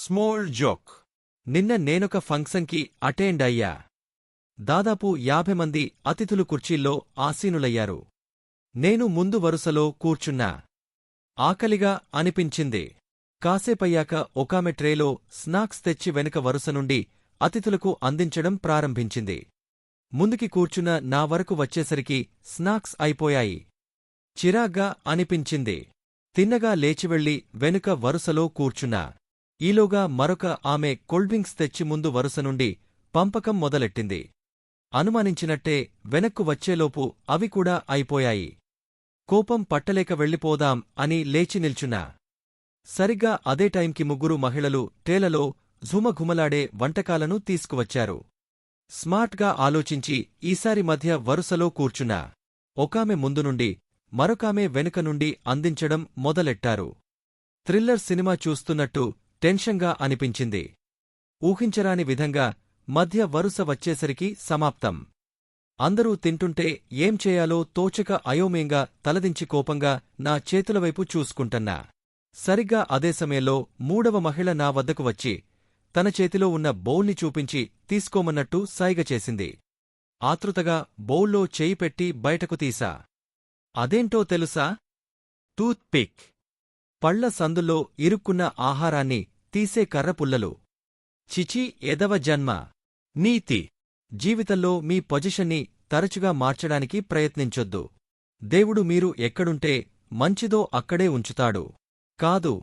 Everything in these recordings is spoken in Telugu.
Small joke. నిన్న నేనొక ఫంక్షన్కి అటెండ్ అయ్యా. దాదాపు 50 మంది అతిథులు కుర్చీల్లో ఆసీనులయ్యారు. నేను ముందు వరుసలో కూర్చున్నా. ఆకలిగా అనిపించింది. కాసేపయ్యాక ఒకామె ట్రేలో స్నాక్స్ తెచ్చి వెనుక వరుస నుండి అతిథులకు అందించడం ప్రారంభించింది. ముందుకి కూర్చున్న నా వరకు వచ్చేసరికి స్నాక్స్ అయిపోయాయి. చిరాగ్గా అనిపించింది. తిన్నగా లేచివెళ్లి వెనుక వరుసలో కూర్చున్నా. ఈలోగా మరొక ఆమె కూల్డ్రింక్స్ తెచ్చి ముందు వరుస నుండి పంపకం మొదలెట్టింది. అనుమానించినట్టే వెనక్కు వచ్చేలోపు అవి కూడా అయిపోయాయి. కోపం పట్టలేక వెళ్ళిపోదాం అని లేచి నిల్చున్నా. సరిగ్గా అదే టైంకి ముగ్గురు మహిళలు ట్రేలలో ఘుమఘుమలాడే వంటకాలను తీసుకువచ్చారు. స్మార్ట్గా ఆలోచించి ఈసారి మధ్య వరుసలో కూర్చున్నా. ఒకామె ముందు నుండి మరొకామె వెనుక నుండి అందించడం మొదలెట్టారు. థ్రిల్లర్ సినిమా చూస్తున్నట్టు టెన్షన్గా అనిపించింది. ఊహించరాని విధంగా మధ్య వరుస వచ్చేసరికి సమాప్తం. అందరూ తింటుంటే ఏం చేయాలో తోచక అయోమయంగా తలదించి కోపంగా నా చేతులవైపు చూసుకుంటన్నా. సరిగ్గా అదే సమయంలో మూడవ మహిళ నా వద్దకు వచ్చి తన చేతిలో ఉన్న బౌల్ని చూపించి తీసుకోమన్నట్టు సైగ చేసింది. ఆతృతగా బౌల్లో చేయి పెట్టి బయటకు తీసా. అదేంటో తెలుసా? Tooth pick. పళ్ల సందుల్లో ఇరుక్కున్న ఆహారాన్ని తీసే కర్రపుల్లలు. చిచి, ఎదవ జన్మ. నీతి: జీవితంలో మీ పొజిషన్ని తరచుగా మార్చడానికి ప్రయత్నించొద్దు. దేవుడు మీరు ఎక్కడుంటే మంచిదో అక్కడే ఉంచుతాడు. కాదు,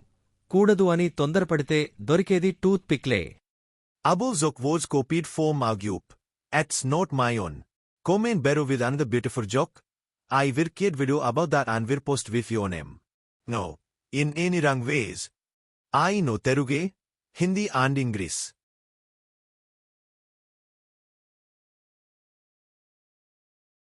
కూడదు అని తొందరపడితే దొరికేది tooth పిక్లే. Abu Zokvoz copied from Agyup. It's not my own. Comment below with another beautiful joke. I will create video about that and will post with your name. No. In any wrong ways. I know Telugu, Hindi and English.